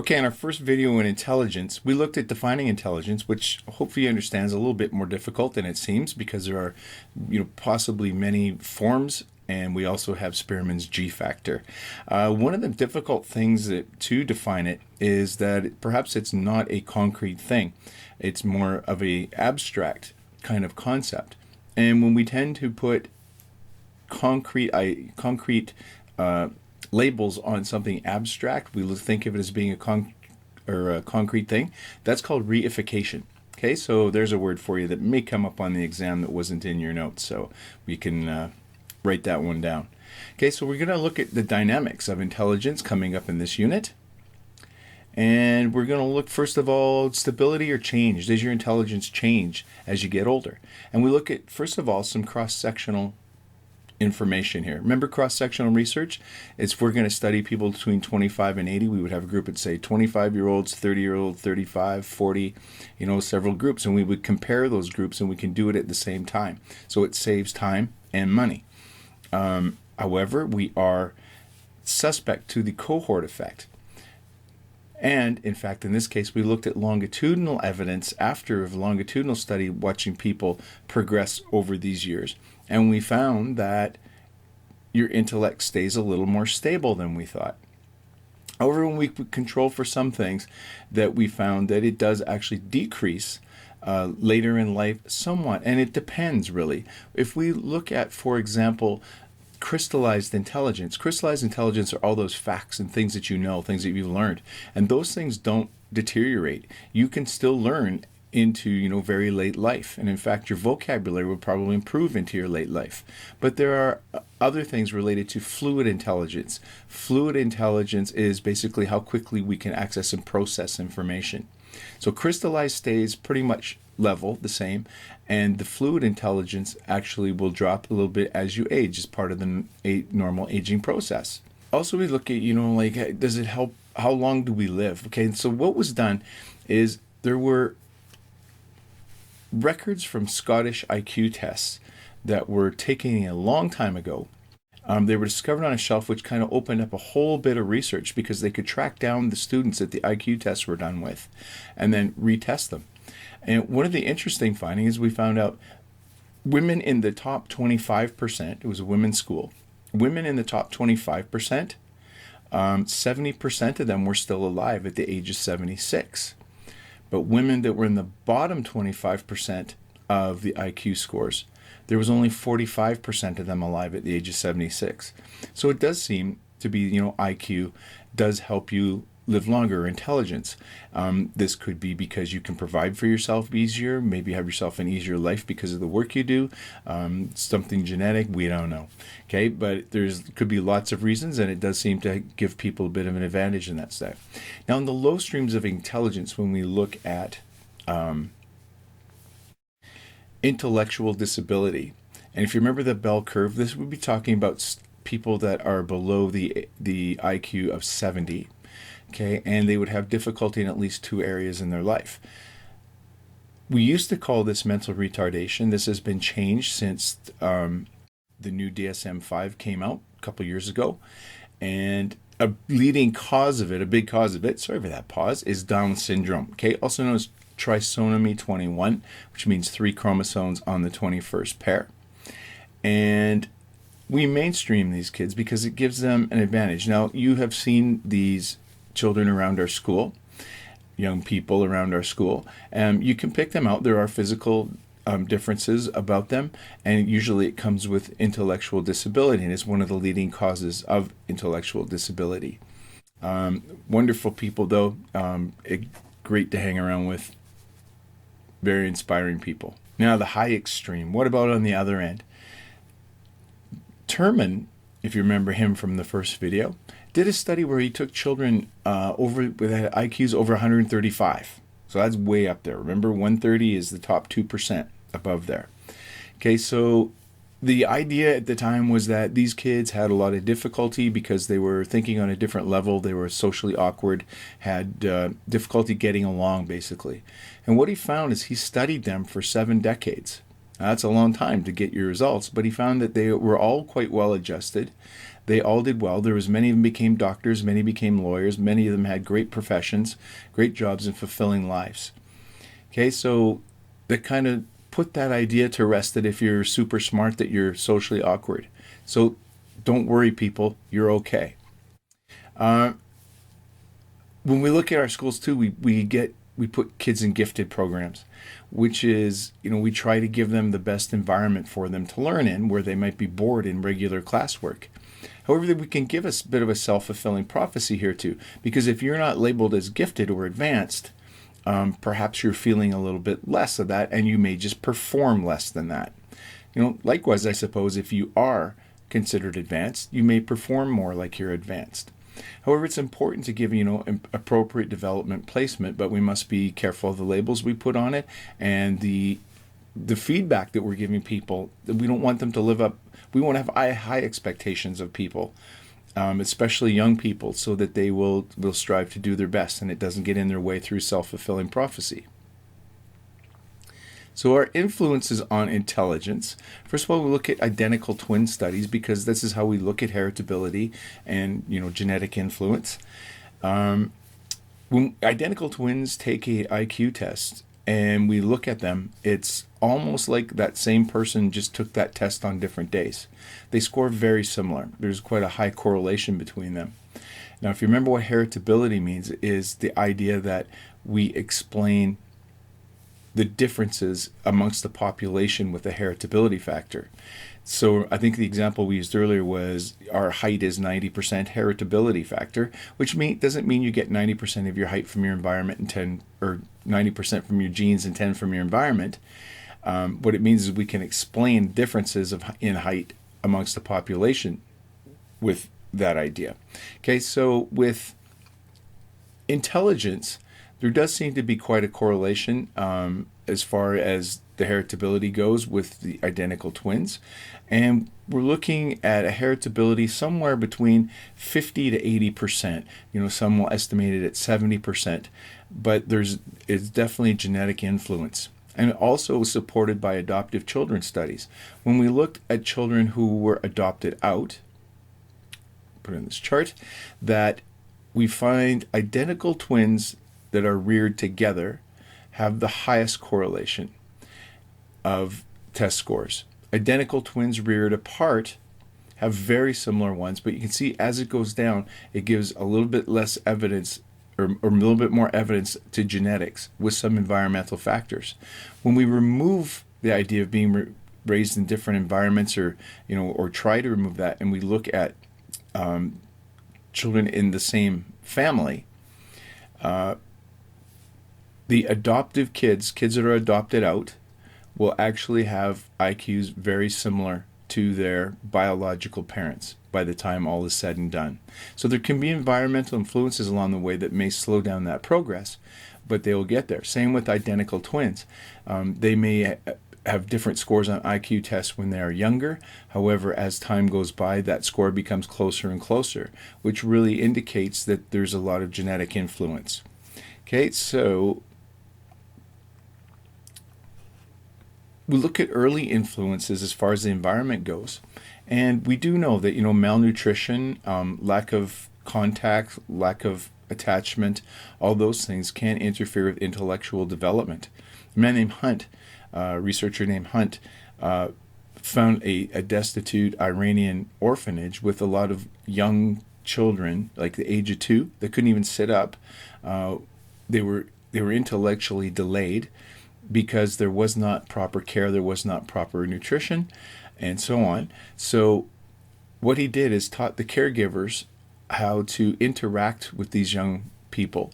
Okay, in our first video in intelligence, we looked at defining intelligence, which hopefully you understand is a little bit more difficult than it seems because there are, possibly many forms, and we also have Spearman's G factor. One of the difficult things to define it is that perhaps it's not a concrete thing. It's more of a abstract kind of concept. And when we tend to put concrete labels on something abstract, we think of it as being a concrete thing. That's called reification. Okay, so there's a word for you that may come up on the exam that wasn't in your notes, so we can write that one down. Okay, so we're going to look at the dynamics of intelligence coming up in this unit. And we're going to look, first of all, stability or change. Does your intelligence change as you get older? And we look at, first of all, some cross-sectional information here. Remember cross-sectional research? It's we're going to study people between 25 and 80. We would have a group at, say, 25-year-olds, 30-year-olds, 35, 40, several groups. And we would compare those groups, and we can do it at the same time. So it saves time and money. However, we are suspect to the cohort effect. And, in fact, in this case, we looked at longitudinal evidence after a longitudinal study watching people progress over these years. And we found that your intellect stays a little more stable than we thought. However, when we control for some things, that we found that it does actually decrease later in life somewhat. And it depends, really. If we look at, for example, crystallized intelligence are all those facts and things that you know, things that you've learned, and those things don't deteriorate. You can still learn into very late life, and in fact your vocabulary will probably improve into your late life. But there are other things related to fluid intelligence. Fluid intelligence is basically how quickly we can access and process information. So crystallized stays pretty much level, the same, and the fluid intelligence actually will drop a little bit as you age as part of the normal aging process. Also, we look at, does it help? How long do we live? Okay, so what was done is there were records from Scottish IQ tests that were taken a long time ago. They were discovered on a shelf, which kind of opened up a whole bit of research because they could track down the students that the IQ tests were done with and then retest them. And one of the interesting findings is we found out women in the top 25%, it was a women's school, women in the top 25%, 70% of them were still alive at the age of 76. But women that were in the bottom 25% of the IQ scores, there was only 45% of them alive at the age of 76. So it does seem to be, IQ does help you live longer. Intelligence. This could be because you can provide for yourself easier, maybe have yourself an easier life because of the work you do, something genetic, we don't know. Okay, but could be lots of reasons, and it does seem to give people a bit of an advantage in that stuff. Now, in the low streams of intelligence, when we look at intellectual disability, and if you remember the bell curve, this would be talking about people that are below the IQ of 70. Okay, and they would have difficulty in at least two areas in their life. We used to call this mental retardation. This has been changed since the new DSM-5 came out a couple years ago. And a leading cause of it, a big cause of it, sorry for that pause, is Down syndrome. Okay, also known as trisomy 21, which means 3 chromosomes on the 21st pair. And we mainstream these kids because it gives them an advantage. Now, you have seen these children around our school, young people around our school, and you can pick them out. There are physical differences about them, and usually it comes with intellectual disability, and it's one of the leading causes of intellectual disability. Wonderful people, though, great to hang around with, very inspiring people. Now, the high extreme. What about on the other end? Turman, if you remember him from the first video, did a study where he took children with IQs over 135. So that's way up there. Remember, 130 is the top 2% above there. Okay, so the idea at the time was that these kids had a lot of difficulty because they were thinking on a different level. They were socially awkward, had difficulty getting along, basically. And what he found is he studied them for 7 decades. Now, that's a long time to get your results, but he found that they were all quite well adjusted, They all did well. There was many of them became doctors, many became lawyers, many of them had great professions, great jobs, and fulfilling lives. Okay, so that kind of put that idea to rest that if you're super smart, that you're socially awkward. So don't worry, people, you're okay. Uh, when we look at our schools too, we put kids in gifted programs, which is, we try to give them the best environment for them to learn in, where they might be bored in regular classwork. However, we can give a bit of a self-fulfilling prophecy here too, because if you're not labeled as gifted or advanced, perhaps you're feeling a little bit less of that, and you may just perform less than that. Likewise, I suppose if you are considered advanced, you may perform more like you're advanced. However, it's important to give, appropriate development placement, but we must be careful of the labels we put on it and the feedback that we're giving people. We don't want them to live up. We want to have high expectations of people, especially young people, so that they will strive to do their best and it doesn't get in their way through self-fulfilling prophecy. So our influences on intelligence. First of all, we look at identical twin studies, because this is how we look at heritability and genetic influence. When identical twins take a IQ test and we look at them, it's almost like that same person just took that test on different days. They score very similar. There's quite a high correlation between them. Now, if you remember what heritability means, is the idea that we explain the differences amongst the population with the heritability factor. So I think the example we used earlier was our height is 90% heritability factor, which doesn't mean you get 90% of your height from your environment and 10 or 90% from your genes and 10 from your environment. What it means is we can explain differences in height amongst the population with that idea. Okay, so with intelligence, there does seem to be quite a correlation as far as the heritability goes with the identical twins. And we're looking at a heritability somewhere between 50 to 80%. Some will estimate it at 70%. But it's definitely genetic influence. And also supported by adoptive children studies. When we looked at children who were adopted out, put in this chart, that we find identical twins that are reared together have the highest correlation of test scores. Identical twins reared apart have very similar ones, but you can see as it goes down, it gives a little bit less evidence or a little bit more evidence to genetics with some environmental factors. When we remove the idea of being raised in different environments or try to remove that, and we look at children in the same family, the adoptive kids that are adopted out, will actually have IQs very similar to their biological parents by the time all is said and done. So there can be environmental influences along the way that may slow down that progress, but they will get there. Same with identical twins. They may have different scores on IQ tests when they are younger. However, as time goes by, that score becomes closer and closer, which really indicates that there's a lot of genetic influence. Okay, so we look at early influences as far as the environment goes. And we do know that, malnutrition, lack of contact, lack of attachment, all those things can interfere with intellectual development. A man named Hunt, researcher named Hunt, found a destitute Iranian orphanage with a lot of young children, like the age of 2, that couldn't even sit up. They were intellectually delayed because there was not proper care, there was not proper nutrition, and so on. So what he did is taught the caregivers how to interact with these young people,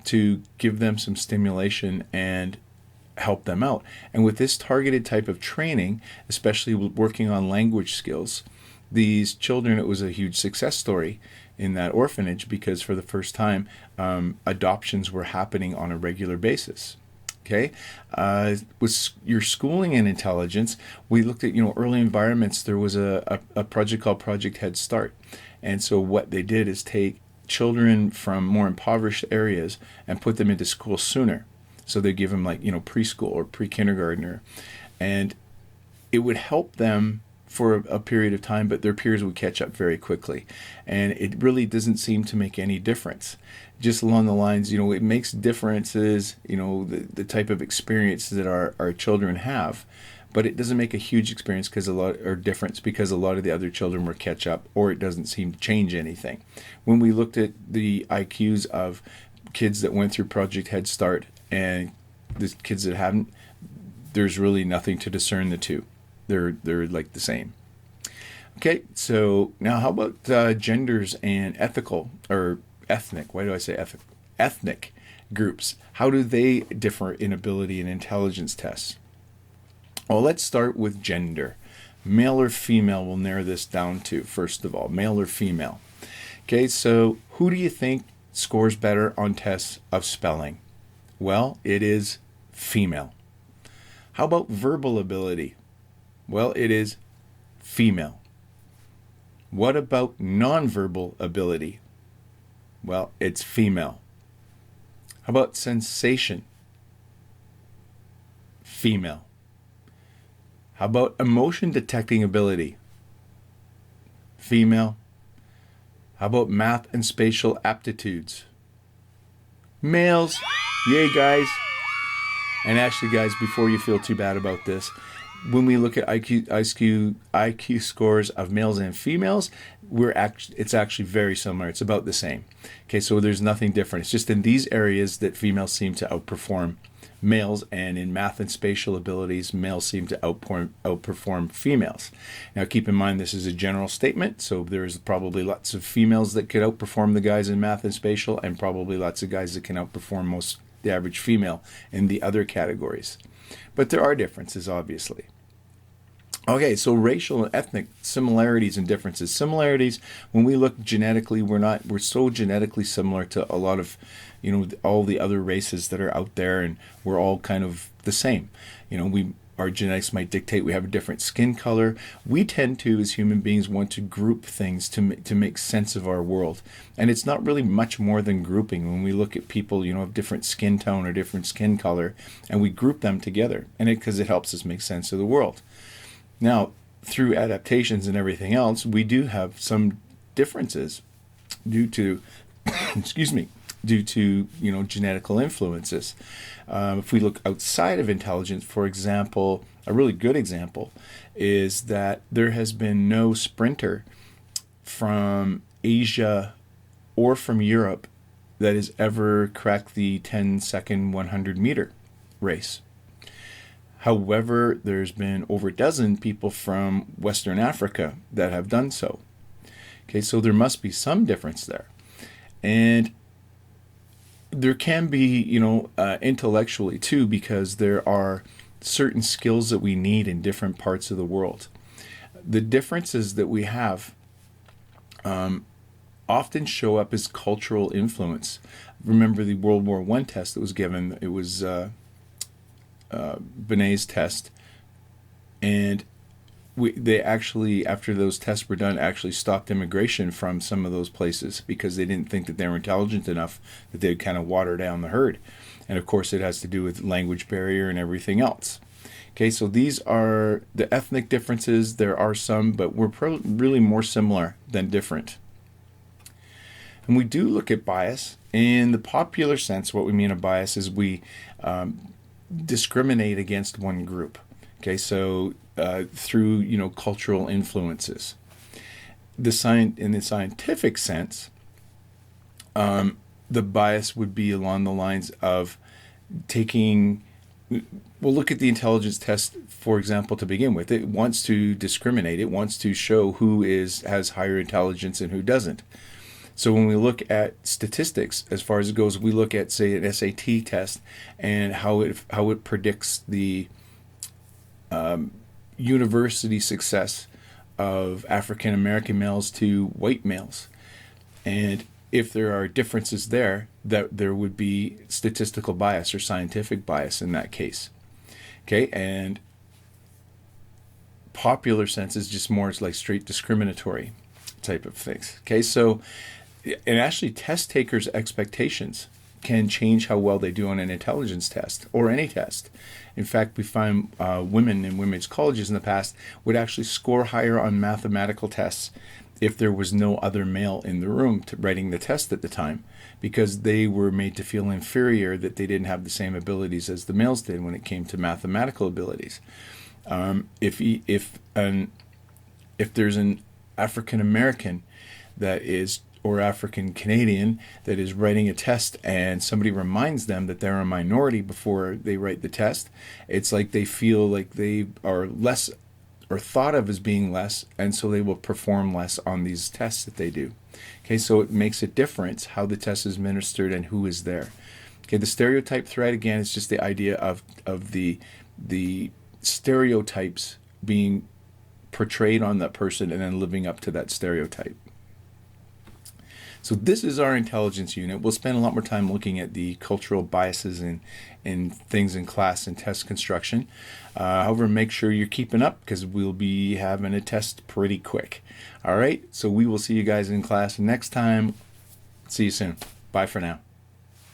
to give them some stimulation and help them out. And with this targeted type of training, especially working on language skills, these children, it was a huge success story in that orphanage, because for the first time, adoptions were happening on a regular basis. Okay, with your schooling and intelligence, we looked at early environments. There was a project called Project Head Start, and so what they did is take children from more impoverished areas and put them into school sooner. So they give them preschool or pre-kindergartner, and it would help them for a period of time, but their peers would catch up very quickly. And it really doesn't seem to make any difference. Just along the lines, it makes differences, the type of experience that our children have, but it doesn't make a huge experience difference because a lot of the other children will catch up, or it doesn't seem to change anything. When we looked at the IQs of kids that went through Project Head Start and the kids that haven't, there's really nothing to discern the two. They're like the same. Okay, so now how about genders and ethical or ethnic? Why do I say ethnic? Ethnic groups. How do they differ in ability and intelligence tests? Well, let's start with gender. Male or female, we'll narrow this down to, first of all, male or female. Okay, so who do you think scores better on tests of spelling? Well, it is female. How about verbal ability? Well, it is female. What about nonverbal ability? Well, it's female. How about sensation? Female. How about emotion detecting ability? Female. How about math and spatial aptitudes? Males. Yay, guys. And actually, guys, before you feel too bad about this, when we look at IQ scores of males and females, it's actually very similar. It's about the same. Okay, so there's nothing different. It's just in these areas that females seem to outperform males, and in math and spatial abilities, males seem to outperform females. Now, keep in mind, this is a general statement, so there's probably lots of females that could outperform the guys in math and spatial, and probably lots of guys that can outperform the average female in the other categories. But there are differences, obviously. Okay, so racial and ethnic similarities and differences. Similarities, when we look genetically, we're so genetically similar to a lot of, all the other races that are out there, and we're all kind of the same. Our genetics might dictate we have a different skin color. We tend to, as human beings, want to group things to make sense of our world. And it's not really much more than grouping. When we look at people, of different skin tone or different skin color, and we group them together, and because it helps us make sense of the world. Now, through adaptations and everything else, we do have some differences due to, genetical influences. If we look outside of intelligence, for example, a really good example is that there has been no sprinter from Asia or from Europe that has ever cracked the 10-second 100-meter race. However, there's been over a dozen people from Western Africa that have done so. Okay, so there must be some difference there. And there can be, intellectually too, because there are certain skills that we need in different parts of the world. The differences that we have often show up as cultural influence. Remember the World War I test that was given. It was Benet's test, and they actually, after those tests were done, actually stopped immigration from some of those places because they didn't think that they were intelligent enough, that they'd kind of water down the herd. And of course, it has to do with language barrier and everything else. Okay, so these are the ethnic differences. There are some, but we're really more similar than different. And we do look at bias. In the popular sense, what we mean a bias is we discriminate against one group. Okay, so through cultural influences. In the scientific sense, the bias would be along the lines of taking. We'll look at the intelligence test, for example, to begin with. It wants to discriminate. It wants to show who has higher intelligence and who doesn't. So when we look at statistics, as far as it goes, we look at, say, an SAT test and how it predicts the university success of African American males to white males. And if there are differences there, that there would be statistical bias or scientific bias in that case. Okay, and popular sense is just more like straight discriminatory type of things. Okay, so, and actually test takers' expectations can change how well they do on an intelligence test or any test. In fact, we find women in women's colleges in the past would actually score higher on mathematical tests if there was no other male in the room writing the test at the time, because they were made to feel inferior, that they didn't have the same abilities as the males did when it came to mathematical abilities. If there's an African American that is, or African Canadian, that is writing a test and somebody reminds them that they're a minority before they write the test, it's like they feel like they are less, or thought of as being less, and so they will perform less on these tests that they do. Okay, so it makes a difference how the test is administered and who is there. Okay, the stereotype thread, again, is just the idea of the stereotypes being portrayed on that person and then living up to that stereotype. So this is our intelligence unit. We'll spend a lot more time looking at the cultural biases in things in class and test construction. However, make sure you're keeping up, because we'll be having a test pretty quick. All right, so we will see you guys in class next time. See you soon. Bye for now.